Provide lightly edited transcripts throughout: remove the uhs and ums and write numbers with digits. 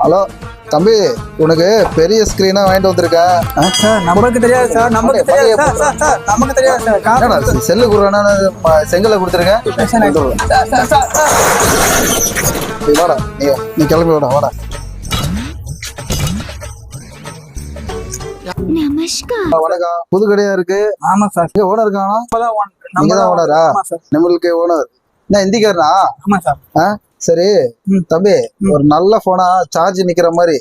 Hello தம்பி, உனக்கு பெரிய ஸ்கிரீனா வாங்கிட்டு வந்திருக்கேன். சார் நமக்கு தெரியாது சார், நமக்கு தெரியாது சார், சார் சார் நமக்கு தெரியாது சார். என்னடா செல்லு குடுறானா செங்கலை கொடுத்துருக்கேன். வாடா, நீ கிளம்பி வாடா. வணக்கம். புது கடையா இருக்கு. ஆமா சார். ஓனர் இருக்கானா? நீங்க தான் ஓனரா? நம்மளுக்கு ஓனர் என்ன ஹிந்திக்காரனா? ஆமா சார். சரி தம்பி, ஒரு நல்ல போனா சார்ஜ் நிக்கிற மாதிரி,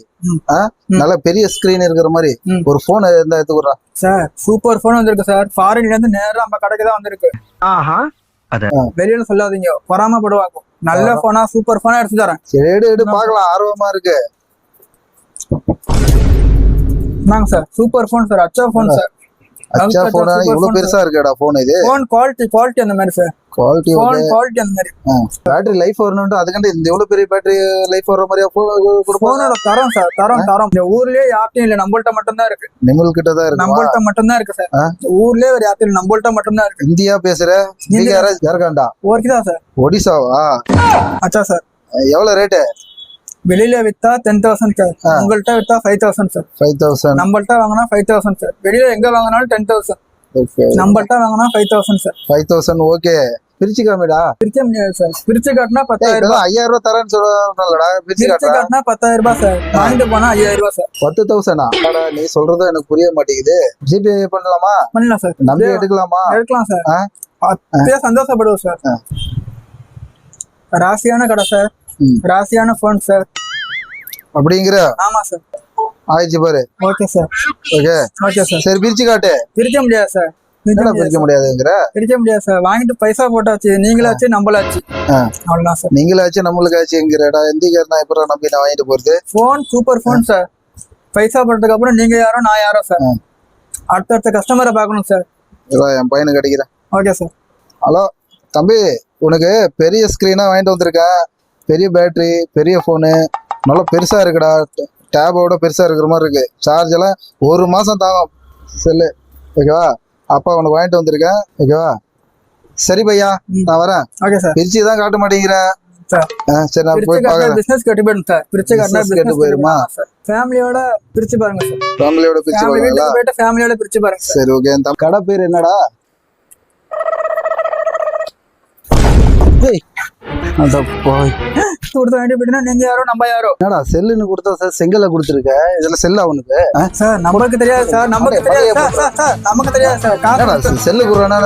நல்ல பெரிய ஸ்கிரீன் இருக்கிற மாதிரி ஒரு போன் இருந்தா எடுத்துக்கிறா சார். சூப்பர் போன் வந்திருக்கு சார். ஃபாரின்ல இருந்து நேரா நம்ம கடைக்கு தான் வந்திருக்கு. வெளியில சொல்லாதீங்க, பொறாமப்படுவாங்க. நல்ல போனா சூப்பர் போனா எடுத்து தரேன். சரி, எடு பாக்கலாம், ஆர்வமா இருக்கு. வாங்க சார். சூப்பர் போன் சார், அச்சா போன் சார். அச்சா போனா இவ்வளவு பெருசா இருக்குடா போன். இது போன் குவாலிட்டி அந்த மாதிரி சார். குவாலிட்டி அந்த மாதிரி. பேட்டரி லைஃப் வரணும்னு அதுக்கண்டு இந்த எவ்வளவு பெரிய பேட்டரி லைஃப் வர மாதிரியா போனோட தரம் சார். தரம் இந்த ஊர்லயே யார்ட்டையும் இல்ல, நம்மள்ட்ட மட்டும் தான் இருக்கு. நிமல் கிட்ட தான் இருக்கு. நம்மள்ட்ட மட்டும் தான் இருக்கு சார். ஊர்லயே ஒரு யார்ட்டையும் நம்மள்ட்ட மட்டும் தான் இருக்கு. இந்தியா பேசுற ஜார்க்கண்டா? Okay sir. ஒடிசாவா? அச்சா சார். எவ்வளவு ரேட்டு? வெளியில வித்தா 10,000 சார். உங்கள்ட்ட வித்தா 5,000 சார். 5,000. நம்மள்ட்ட வாங்கினா 5,000 சார். வெளியில எங்க வாங்கினாலும் 10,000. நம்மள்ட்ட வாங்கினா 5,000 சார். 5,000 ஓகே. பிரிச்சு காமிடா. பிரிக்க முடியாது சார். பிரிச்சு காட்டினா 10,000 ரூபாய். 5,000 ரூபாய் தரேன்னு சொல்லடா. பிரிச்சு காட்டினா 10,000 ரூபாய் சார். வாங்கிட்டு போனா 5,000 ரூபாய் சார். 10,000? நீ சொல்றது எனக்கு புரிய மாட்டேங்குது. ஜிபே பண்ணலாமா? பண்ணலாம் சார். நம்பி எடுக்கலாமா? எடுக்கலாம் சார். அப்படியே சந்தோஷப்படுவோம் சார். ராசியான கடை சார். ராசியான போன் சார். அப்படிங்கிற? ஆமா சார். ஆயிடுச்சு பாரு. Okay sir. Okay sir. சரி பிரிச்சு காட்டு. பிரிக்க முடியாது சார். பிரிக்க முடியாதுங்கிற? பிரிக்க முடியாது சார். வாங்கிட்டு பைசா போட்டாச்சு. நீங்களாச்சு நம்மளாச்சு. அவ்வளவுதான் சார். நீங்களாச்சு நம்மளுக்காச்சுங்கிறடா. எந்திக்காரனா எப்பறம் நம்பி நான் வாங்கிட்டு போறது? Phone super phone sir. பைசா போட்டதுக்கு அப்புறம் நீங்க யாரோ நான் யாரோ சார். அடுத்த கஸ்டமரை பார்க்கணும் சார். என் பையனுக்கு அடிக்கிறேன். Okay sir. ஹலோ தம்பி, உனக்கு பெரிய ஸ்கிரீனா வாங்கிட்டு வந்திருக்கேன். பெரிய பேட்டரி, பெரிய போனு, நல்லா பெருசா இருக்குடா. டேபோட பெருசா இருக்கிற மாதிரி இருக்கு. சார்ஜ் எல்லாம் 1 மாசம் தாங்கும் செல்லு. ஓகேவா? அப்பா உனக்கு வாங்கிட்டு வந்திருக்கேன். ஓகேவா? சரி பையா, நான் வரேன். Okay sir. பிரிச்சு தான் காட்ட மாட்டேங்கிறேன். சரி, நான் போய் பார்க்கறேன். பிசினஸ் கட்டி போயிடும் சார். பிரிச்சு காட்டினா கெட்டு போயிருமா? ஃபேமிலியோட பிரிச்சு பாருங்க சார். ஃபேமிலியோட பிரிச்சு பாருங்களா? போய்ட்டு ஃபேமிலியோட பிரிச்சு பாருங்க. சரி ஓகே. இந்த கடை பேர் என்னடா? கொடுத்த வேண்டிய போயிட்டுனா நீங்க யாரோ நம்ம யாரோ. என்னடா செல்லுன்னு கொடுத்தா சார், செங்கலை கொடுத்துருக்க. இதுல செல்லா உனக்கு? சார் நமக்கு தெரியாது சார். நமக்கு தெரியாது சார். சார் நமக்கு தெரியாது சார். என்னடா செல்லு குடுறானா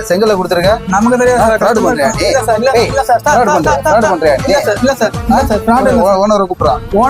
செங்கலை கொடுத்துருக்க? நமக்கு தெரியாது சார். ஃப்ராட் பண்றியா நீ? இல்ல சார். இல்ல சார். ஃப்ராட் பண்றியா நீ? இல்ல சார். இல்ல சார். ஓனரை கூப்பிடுறான்.